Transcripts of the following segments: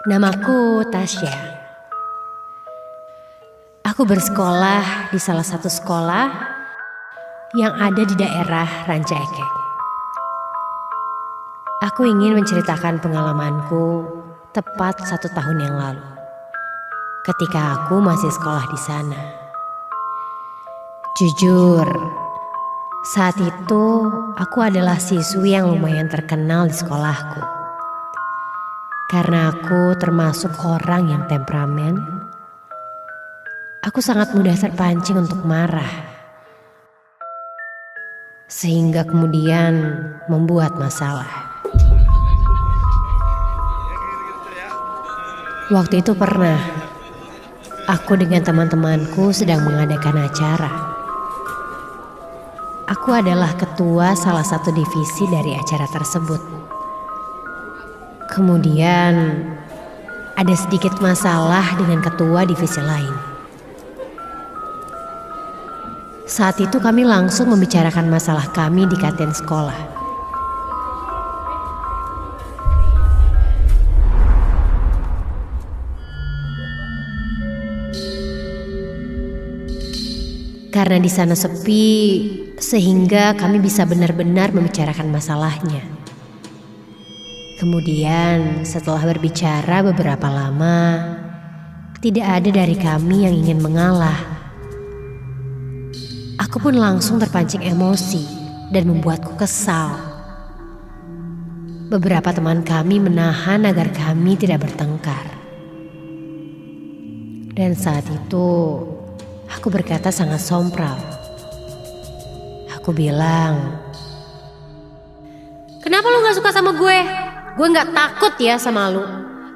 Namaku Tasya. Aku bersekolah di salah satu sekolah yang ada di daerah Ranca Ekek. Aku ingin menceritakan pengalamanku tepat 1 tahun yang lalu, ketika aku masih sekolah di sana. Jujur, saat itu aku adalah siswi yang lumayan terkenal di sekolahku. Karena aku termasuk orang yang temperamen, aku sangat mudah terpancing untuk marah, sehingga kemudian membuat masalah. Waktu itu pernah, aku dengan teman-temanku sedang mengadakan acara. Aku adalah ketua salah satu divisi dari acara tersebut. Kemudian ada sedikit masalah dengan ketua divisi lain. Saat itu kami langsung membicarakan masalah kami di kantin sekolah. Karena di sana sepi, sehingga kami bisa benar-benar membicarakan masalahnya. Kemudian setelah berbicara beberapa lama, tidak ada dari kami yang ingin mengalah. Aku pun langsung terpancing emosi dan membuatku kesal. Beberapa teman kami menahan agar kami tidak bertengkar. Dan saat itu, aku berkata sangat sompral. Aku bilang, "Kenapa lu gak suka sama gue? Gue gak takut ya sama lu.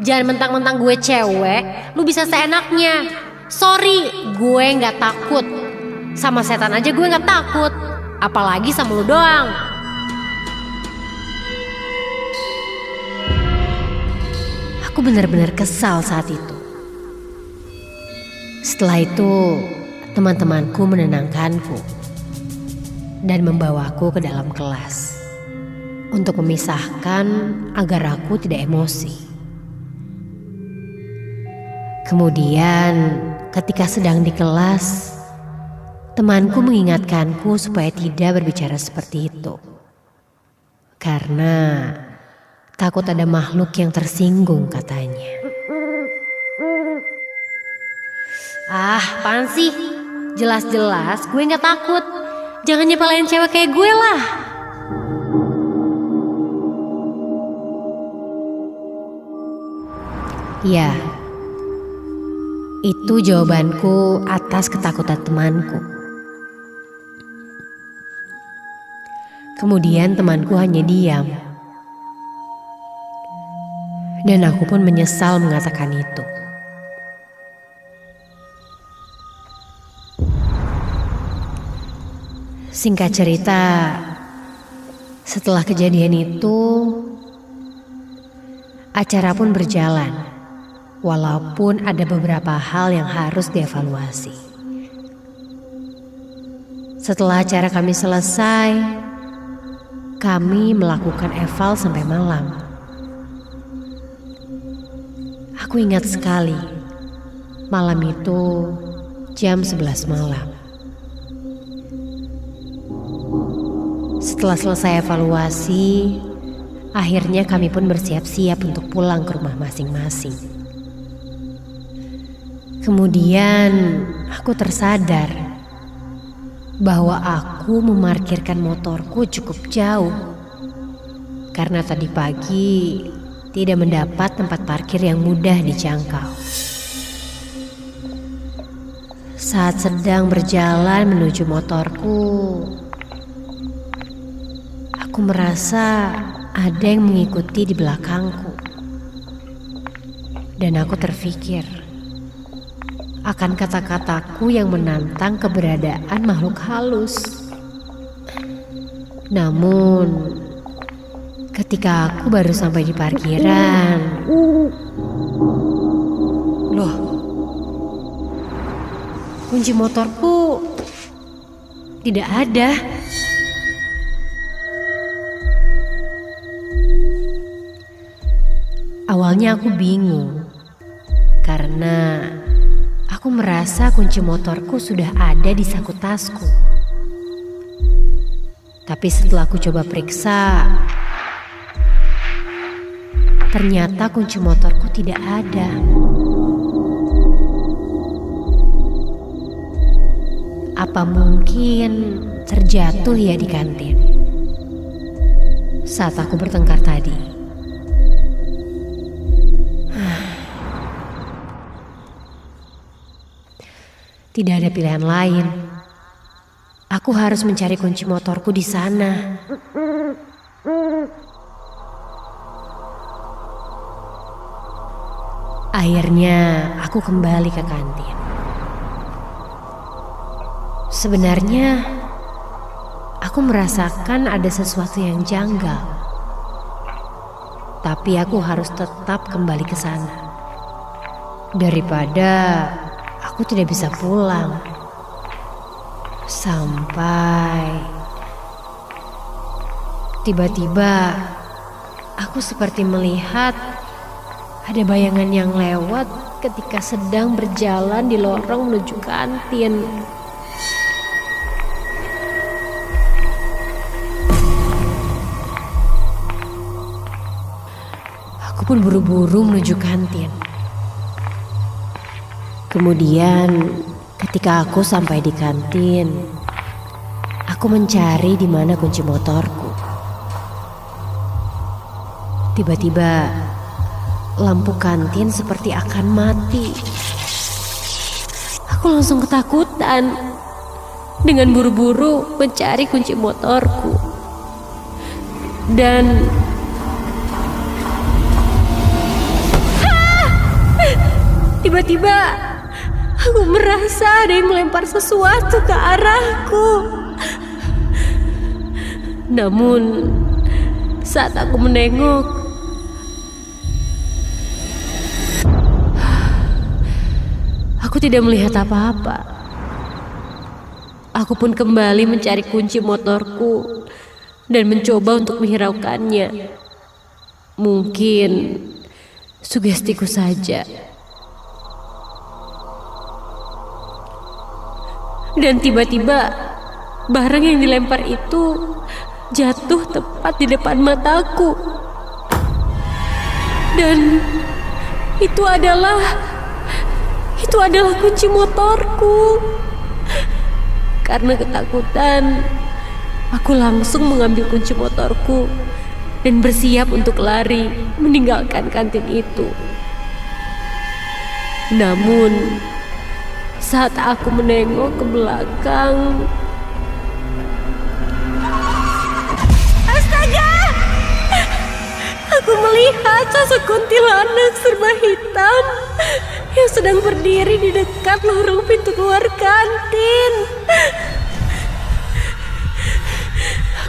Jangan mentang-mentang gue cewek, lu bisa seenaknya. Sorry, gue gak takut. Sama setan aja gue gak takut. Apalagi sama lu doang." Aku benar-benar kesal saat itu. Setelah itu, teman-temanku menenangkanku dan membawaku ke dalam kelas untuk memisahkan agar aku tidak emosi. Kemudian ketika sedang di kelas, temanku mengingatkanku supaya tidak berbicara seperti itu. Karena takut ada makhluk yang tersinggung katanya. Apaan sih? Jelas-jelas gue gak takut. Jangan nyepelin cewek kayak gue lah. Ya, itu jawabanku atas ketakutan temanku. Kemudian temanku hanya diam. Dan aku pun menyesal mengatakan itu. Singkat cerita, setelah kejadian itu, acara pun berjalan. Walaupun ada beberapa hal yang harus dievaluasi. Setelah acara kami selesai, kami melakukan eval sampai malam. Aku ingat sekali, malam itu jam 11 malam. Setelah selesai evaluasi, akhirnya kami pun bersiap-siap untuk pulang ke rumah masing-masing. Kemudian aku tersadar bahwa aku memarkirkan motorku cukup jauh karena tadi pagi tidak mendapat tempat parkir yang mudah dijangkau. Saat sedang berjalan menuju motorku, aku merasa ada yang mengikuti di belakangku. Dan aku terfikir akan kata-kataku yang menantang keberadaan makhluk halus. Namun, ketika aku baru sampai di parkiran, loh, kunci motorku tidak ada. Awalnya aku bingung karena aku merasa kunci motorku sudah ada di saku tasku. Tapi setelah aku coba periksa, ternyata kunci motorku tidak ada. Apa mungkin terjatuh ya di kantin saat aku bertengkar tadi? Tidak ada pilihan lain. Aku harus mencari kunci motorku di sana. Akhirnya aku kembali ke kantin. Sebenarnya aku merasakan ada sesuatu yang janggal. Tapi aku harus tetap kembali ke sana. Daripada aku tidak bisa pulang. Sampai tiba-tiba aku seperti melihat ada bayangan yang lewat ketika sedang berjalan di lorong menuju kantin. Aku pun buru-buru menuju kantin. Kemudian ketika aku sampai di kantin, aku mencari di mana kunci motorku. Tiba-tiba lampu kantin seperti akan mati. Aku langsung ketakutan. Dengan buru-buru mencari kunci motorku. Dan tiba-tiba aku merasa ada yang melempar sesuatu ke arahku. Namun saat aku menengok, aku tidak melihat apa-apa. Aku pun kembali mencari kunci motorku dan mencoba untuk menghiraukannya. Mungkin sugestiku saja. Dan tiba-tiba barang yang dilempar itu jatuh tepat di depan mataku. Dan itu adalah kunci motorku. Karena ketakutan, aku langsung mengambil kunci motorku dan bersiap untuk lari meninggalkan kantin itu. Namun saat aku menengok ke belakang, astaga! Aku melihat sosok kuntilanak serba hitam yang sedang berdiri di dekat lorong pintu keluar kantin.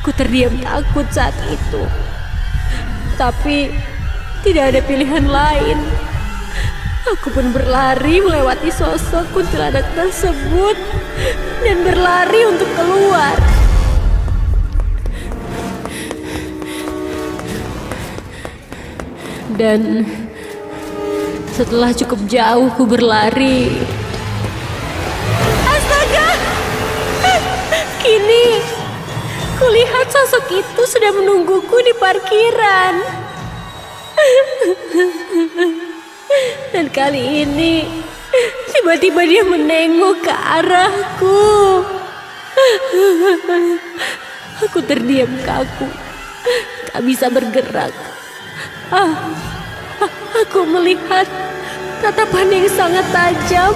Aku terdiam takut saat itu. Tapi tidak ada pilihan lain. Aku pun berlari melewati sosok kuntilanak tersebut dan berlari untuk keluar. Dan setelah cukup jauh ku berlari, astaga! Kini kulihat sosok itu sudah menungguku di parkiran. Dan kali ini tiba-tiba dia menengok ke arahku. Aku terdiam kaku, tak bisa bergerak. Aku melihat tatapan yang sangat tajam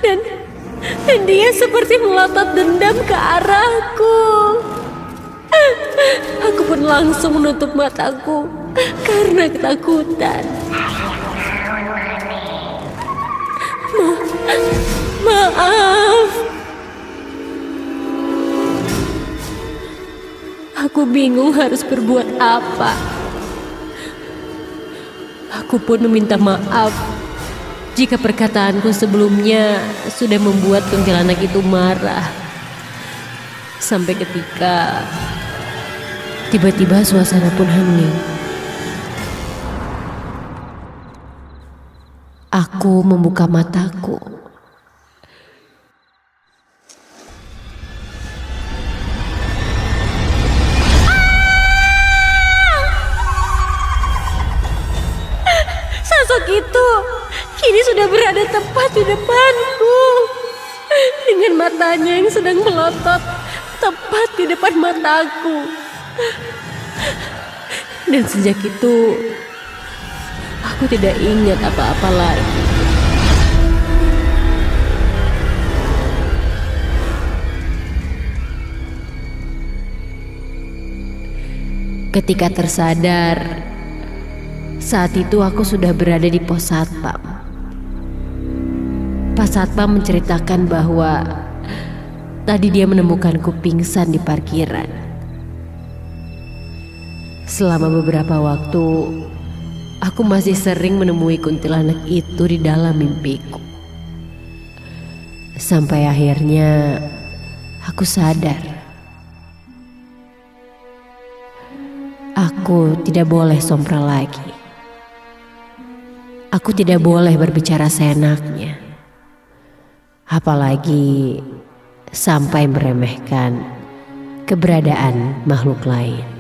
dan dia seperti melotot dendam ke arahku. Aku pun langsung menutup mataku karena ketakutan. Maaf. Aku bingung harus berbuat apa. Aku pun meminta maaf jika perkataanku sebelumnya sudah membuat kuntilanak itu marah. Sampai ketika tiba-tiba suasana pun hening. Aku membuka mataku. Sosok itu kini sudah berada tepat di depanku, dengan matanya yang sedang melotot tepat di depan mataku. Dan sejak itu aku tidak ingat apa-apa lagi. Ketika tersadar, saat itu aku sudah berada di pos satpam. Pak Satpam menceritakan bahwa tadi dia menemukanku pingsan di parkiran. Selama beberapa waktu, aku masih sering menemui kuntilanak itu di dalam mimpiku. Sampai akhirnya aku sadar. Aku tidak boleh sompral lagi. Aku tidak boleh berbicara seenaknya. Apalagi sampai meremehkan keberadaan makhluk lain.